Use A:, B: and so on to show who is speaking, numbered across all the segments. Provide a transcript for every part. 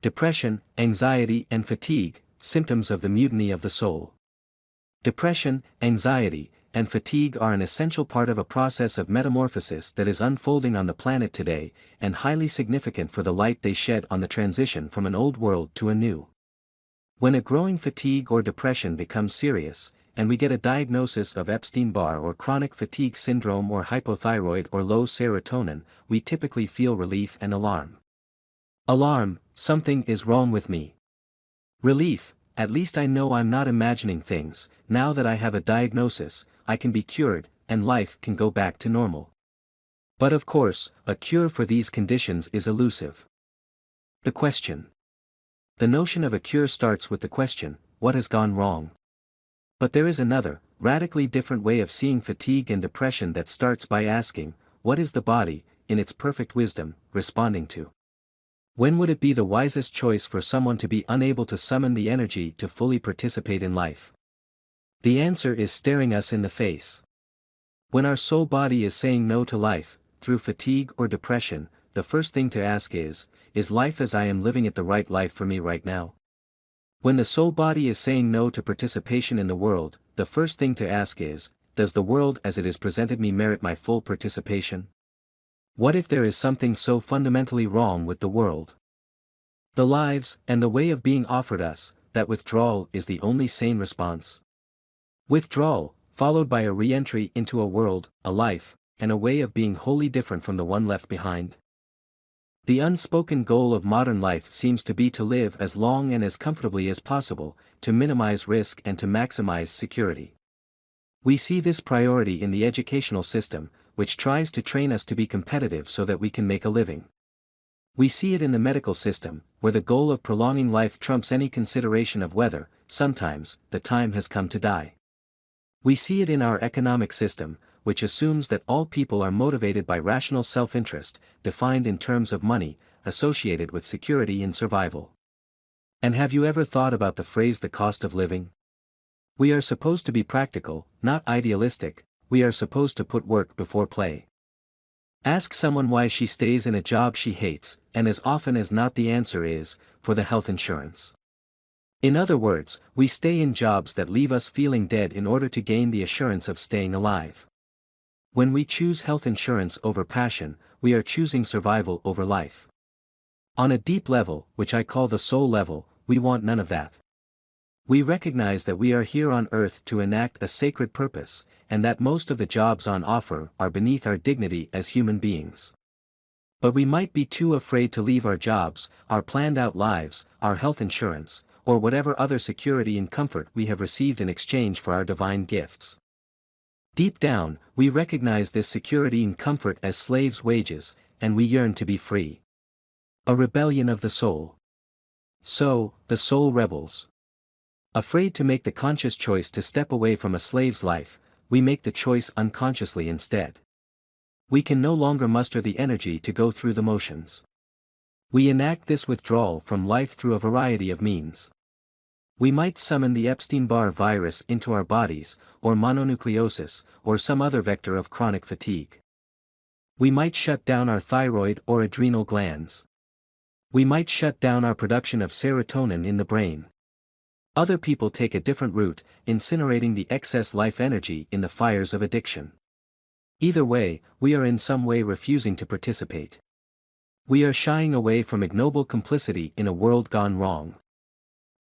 A: Depression, anxiety and fatigue, symptoms of the mutiny of the soul. Depression, anxiety, and fatigue are an essential part of a process of metamorphosis that is unfolding on the planet today, and highly significant for the light they shed on the transition from an old world to a new. When a growing fatigue or depression becomes serious, and we get a diagnosis of Epstein-Barr or chronic fatigue syndrome or hypothyroid or low serotonin, we typically feel relief and alarm. Alarm, something is wrong with me. Relief, at least I know I'm not imagining things, now that I have a diagnosis, I can be cured, and life can go back to normal. But of course, a cure for these conditions is elusive. The question. The notion of a cure starts with the question, what has gone wrong? But there is another, radically different way of seeing fatigue and depression that starts by asking, what is the body, in its perfect wisdom, responding to? When would it be the wisest choice for someone to be unable to summon the energy to fully participate in life? The answer is staring us in the face. When our soul body is saying no to life, through fatigue or depression, the first thing to ask is life as I am living it the right life for me right now? When the soul body is saying no to participation in the world, the first thing to ask is, does the world as it is presented me merit my full participation? What if there is something so fundamentally wrong with the world? The lives, and the way of being offered us, that withdrawal is the only sane response. Withdrawal, followed by a re-entry into a world, a life, and a way of being wholly different from the one left behind. The unspoken goal of modern life seems to be to live as long and as comfortably as possible, to minimize risk and to maximize security. We see this priority in the educational system, which tries to train us to be competitive so that we can make a living. We see it in the medical system, where the goal of prolonging life trumps any consideration of whether, sometimes, the time has come to die. We see it in our economic system, which assumes that all people are motivated by rational self-interest, defined in terms of money, associated with security and survival. And have you ever thought about the phrase the cost of living? We are supposed to be practical, not idealistic. We are supposed to put work before play. Ask someone why she stays in a job she hates, and as often as not the answer is, for the health insurance. In other words, we stay in jobs that leave us feeling dead in order to gain the assurance of staying alive. When we choose health insurance over passion, we are choosing survival over life. On a deep level, which I call the soul level, we want none of that. We recognize that we are here on earth to enact a sacred purpose, and that most of the jobs on offer are beneath our dignity as human beings. But we might be too afraid to leave our jobs, our planned-out lives, our health insurance, or whatever other security and comfort we have received in exchange for our divine gifts. Deep down, we recognize this security and comfort as slaves' wages, and we yearn to be free. A rebellion of the soul. So, the soul rebels. Afraid to make the conscious choice to step away from a slave's life, we make the choice unconsciously instead. We can no longer muster the energy to go through the motions. We enact this withdrawal from life through a variety of means. We might summon the Epstein-Barr virus into our bodies, or mononucleosis, or some other vector of chronic fatigue. We might shut down our thyroid or adrenal glands. We might shut down our production of serotonin in the brain. Other people take a different route, incinerating the excess life energy in the fires of addiction. Either way, we are in some way refusing to participate. We are shying away from ignoble complicity in a world gone wrong.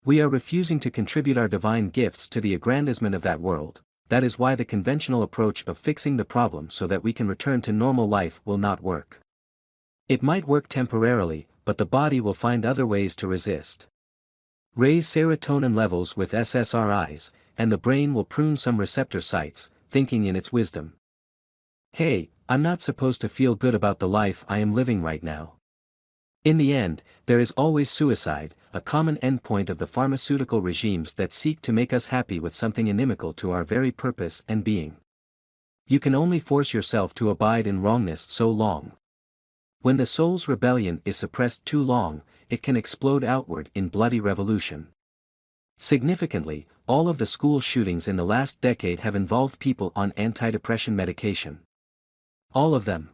A: We are refusing to contribute our divine gifts to the aggrandizement of that world. That is why the conventional approach of fixing the problem so that we can return to normal life will not work. It might work temporarily, but the body will find other ways to resist. Raise serotonin levels with SSRIs, and the brain will prune some receptor sites, thinking in its wisdom. Hey, I'm not supposed to feel good about the life I am living right now. In the end, there is always suicide, a common endpoint of the pharmaceutical regimes that seek to make us happy with something inimical to our very purpose and being. You can only force yourself to abide in wrongness so long. When the soul's rebellion is suppressed too long, it can explode outward in bloody revolution. Significantly, all of the school shootings in the last decade have involved people on antidepressant medication. All of them.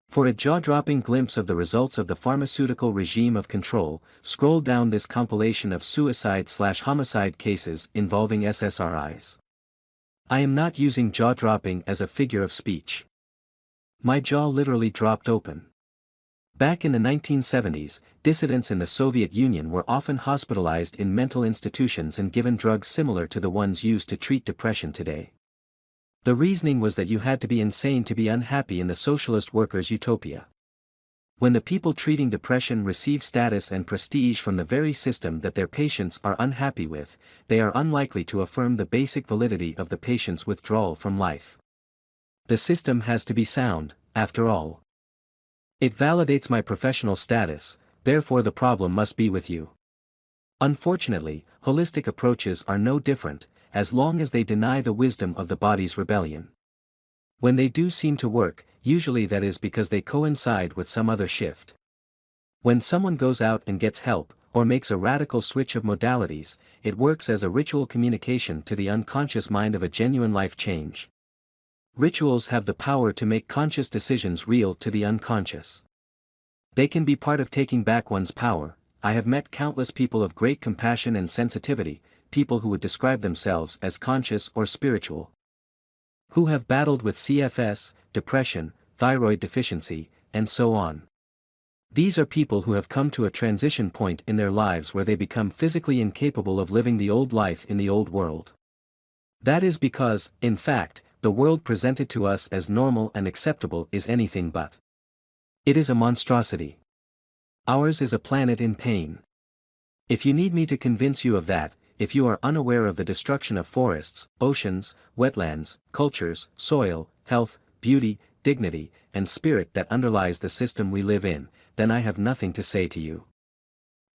A: For a jaw-dropping glimpse of the results of the pharmaceutical regime of control, scroll down this compilation of suicide/homicide cases involving SSRIs. I am not using jaw-dropping as a figure of speech. My jaw literally dropped open. Back in the 1970s, dissidents in the Soviet Union were often hospitalized in mental institutions and given drugs similar to the ones used to treat depression today. The reasoning was that you had to be insane to be unhappy in the socialist workers' utopia. When the people treating depression receive status and prestige from the very system that their patients are unhappy with, they are unlikely to affirm the basic validity of the patient's withdrawal from life. The system has to be sound, after all. It validates my professional status, therefore the problem must be with you. Unfortunately, holistic approaches are no different, as long as they deny the wisdom of the body's rebellion. When they do seem to work, usually that is because they coincide with some other shift. When someone goes out and gets help, or makes a radical switch of modalities, it works as a ritual communication to the unconscious mind of a genuine life change. Rituals have the power to make conscious decisions real to the unconscious. They can be part of taking back one's power. I have met countless people of great compassion and sensitivity, people who would describe themselves as conscious or spiritual, who have battled with CFS, depression, thyroid deficiency, and so on. These are people who have come to a transition point in their lives where they become physically incapable of living the old life in the old world. That is because, in fact, the world presented to us as normal and acceptable is anything but. It is a monstrosity. Ours is a planet in pain. If you need me to convince you of that, if you are unaware of the destruction of forests, oceans, wetlands, cultures, soil, health, beauty, dignity, and spirit that underlies the system we live in, then I have nothing to say to you.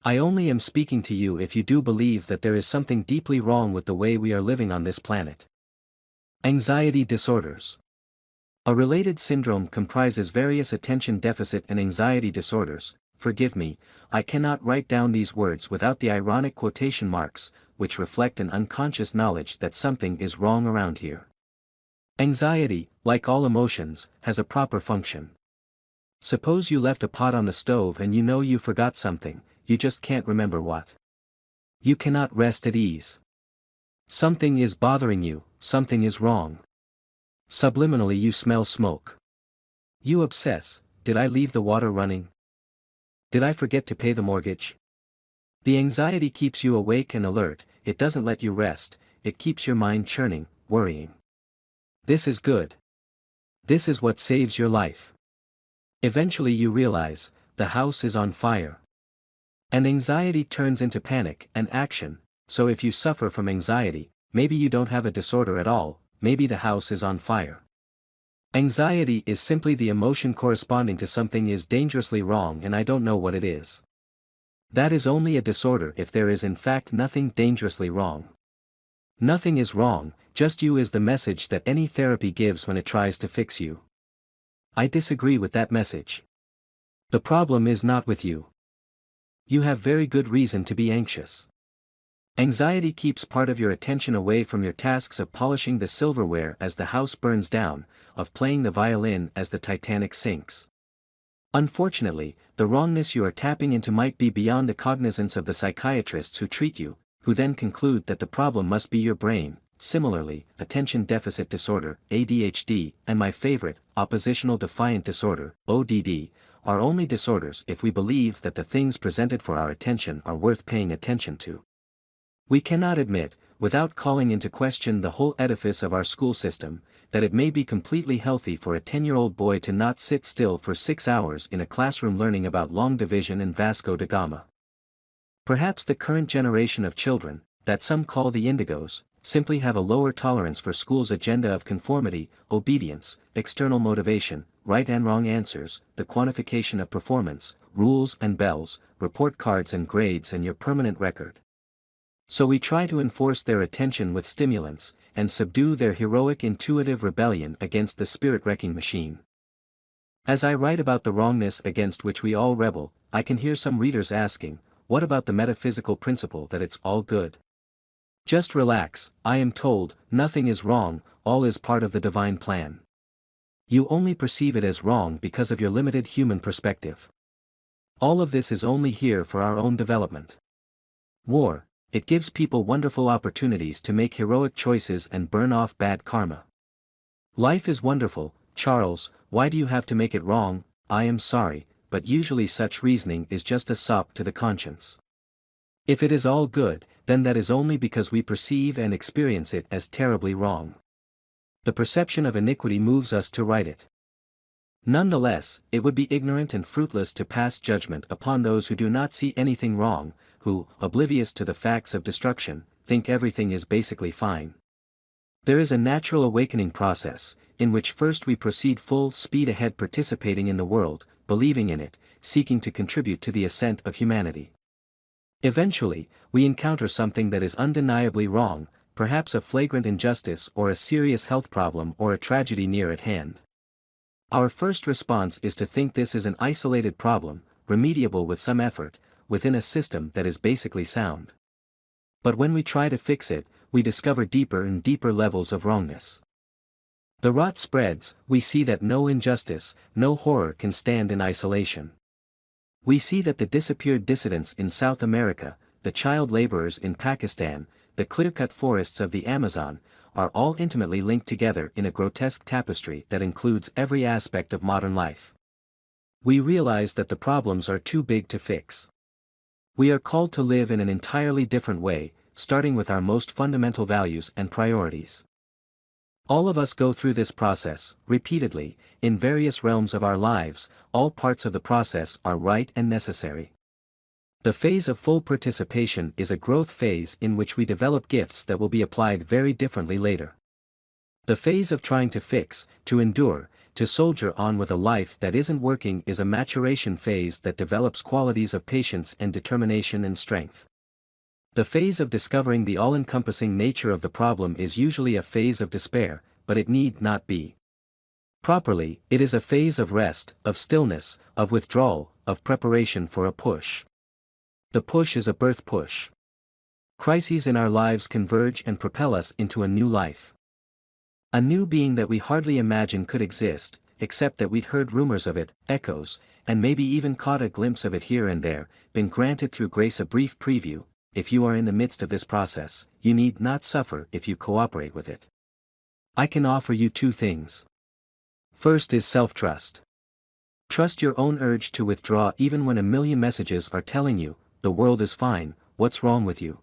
A: I only am speaking to you if you do believe that there is something deeply wrong with the way we are living on this planet. Anxiety disorders. A related syndrome comprises various attention deficit and anxiety disorders. Forgive me, I cannot write down these words without the ironic quotation marks, which reflect an unconscious knowledge that something is wrong around here. Anxiety, like all emotions, has a proper function. Suppose you left a pot on the stove and you know you forgot something, you just can't remember what. You cannot rest at ease. Something is bothering you, something is wrong. Subliminally you smell smoke. You obsess, did I leave the water running? Did I forget to pay the mortgage? The anxiety keeps you awake and alert, it doesn't let you rest, it keeps your mind churning, worrying. This is good. This is what saves your life. Eventually you realize, the house is on fire. And anxiety turns into panic and action, so if you suffer from anxiety, maybe you don't have a disorder at all, maybe the house is on fire. Anxiety is simply the emotion corresponding to something is dangerously wrong and I don't know what it is. That is only a disorder if there is in fact nothing dangerously wrong. Nothing is wrong, just you is the message that any therapy gives when it tries to fix you. I disagree with that message. The problem is not with you. You have very good reason to be anxious. Anxiety keeps part of your attention away from your tasks of polishing the silverware as the house burns down, of playing the violin as the Titanic sinks. Unfortunately, the wrongness you are tapping into might be beyond the cognizance of the psychiatrists who treat you, who then conclude that the problem must be your brain. Similarly, attention deficit disorder, ADHD, and my favorite, oppositional defiant disorder, ODD, are only disorders if we believe that the things presented for our attention are worth paying attention to. We cannot admit, without calling into question the whole edifice of our school system, that it may be completely healthy for a 10-year-old boy to not sit still for 6 hours in a classroom learning about long division and Vasco da Gama. Perhaps the current generation of children, that some call the indigos, simply have a lower tolerance for school's agenda of conformity, obedience, external motivation, right and wrong answers, the quantification of performance, rules and bells, report cards and grades and your permanent record. So we try to enforce their attention with stimulants, and subdue their heroic intuitive rebellion against the spirit-wrecking machine. As I write about the wrongness against which we all rebel, I can hear some readers asking, what about the metaphysical principle that it's all good? Just relax, I am told, nothing is wrong, all is part of the divine plan. You only perceive it as wrong because of your limited human perspective. All of this is only here for our own development. War, it gives people wonderful opportunities to make heroic choices and burn off bad karma. Life is wonderful, Charles, why do you have to make it wrong? I am sorry, but usually such reasoning is just a sop to the conscience. If it is all good, then that is only because we perceive and experience it as terribly wrong. The perception of iniquity moves us to right it. Nonetheless, it would be ignorant and fruitless to pass judgment upon those who do not see anything wrong, who, oblivious to the facts of destruction, think everything is basically fine. There is a natural awakening process, in which first we proceed full speed ahead participating in the world, believing in it, seeking to contribute to the ascent of humanity. Eventually, we encounter something that is undeniably wrong, perhaps a flagrant injustice or a serious health problem or a tragedy near at hand. Our first response is to think this is an isolated problem, remediable with some effort, within a system that is basically sound. But when we try to fix it, we discover deeper and deeper levels of wrongness. The rot spreads, we see that no injustice, no horror can stand in isolation. We see that the disappeared dissidents in South America, the child laborers in Pakistan, the clear-cut forests of the Amazon, are all intimately linked together in a grotesque tapestry that includes every aspect of modern life. We realize that the problems are too big to fix. We are called to live in an entirely different way, starting with our most fundamental values and priorities. All of us go through this process, repeatedly, in various realms of our lives. All parts of the process are right and necessary. The phase of full participation is a growth phase in which we develop gifts that will be applied very differently later. The phase of trying to fix, to endure, to soldier on with a life that isn't working is a maturation phase that develops qualities of patience and determination and strength. The phase of discovering the all-encompassing nature of the problem is usually a phase of despair, but it need not be. Properly, it is a phase of rest, of stillness, of withdrawal, of preparation for a push. The push is a birth push. Crises in our lives converge and propel us into a new life. A new being that we hardly imagine could exist, except that we'd heard rumors of it, echoes, and maybe even caught a glimpse of it here and there, been granted through grace a brief preview. If you are in the midst of this process, you need not suffer if you cooperate with it. I can offer you two things. First is self-trust. Trust your own urge to withdraw even when a million messages are telling you, the world is fine, what's wrong with you?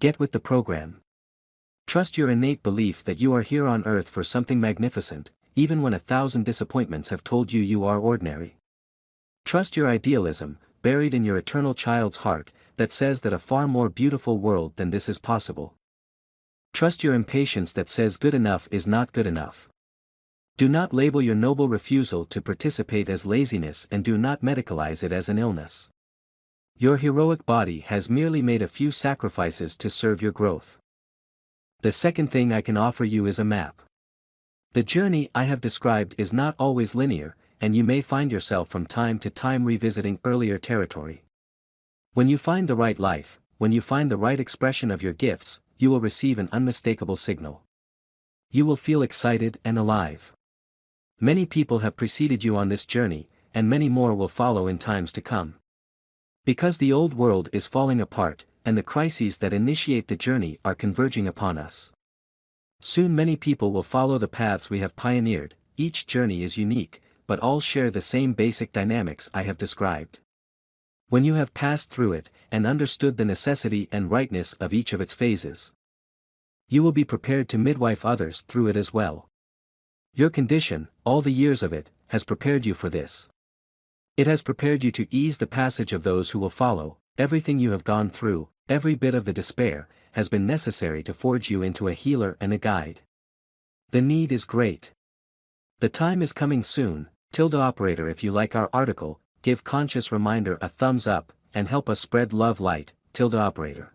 A: Get with the program. Trust your innate belief that you are here on earth for something magnificent, even when 1,000 disappointments have told you you are ordinary. Trust your idealism, buried in your eternal child's heart, that says that a far more beautiful world than this is possible. Trust your impatience that says good enough is not good enough. Do not label your noble refusal to participate as laziness and do not medicalize it as an illness. Your heroic body has merely made a few sacrifices to serve your growth. The second thing I can offer you is a map. The journey I have described is not always linear, and you may find yourself from time to time revisiting earlier territory. When you find the right life, when you find the right expression of your gifts, you will receive an unmistakable signal. You will feel excited and alive. Many people have preceded you on this journey, and many more will follow in times to come. Because the old world is falling apart, and the crises that initiate the journey are converging upon us. Soon many people will follow the paths we have pioneered. Each journey is unique, but all share the same basic dynamics I have described. When you have passed through it, and understood the necessity and rightness of each of its phases, you will be prepared to midwife others through it as well. Your condition, all the years of it, has prepared you for this. It has prepared you to ease the passage of those who will follow. Everything you have gone through, every bit of the despair, has been necessary to forge you into a healer and a guide. The need is great. The time is coming soon. Operator, if you like our article, give conscious reminder a thumbs up, and help us spread love light. Operator.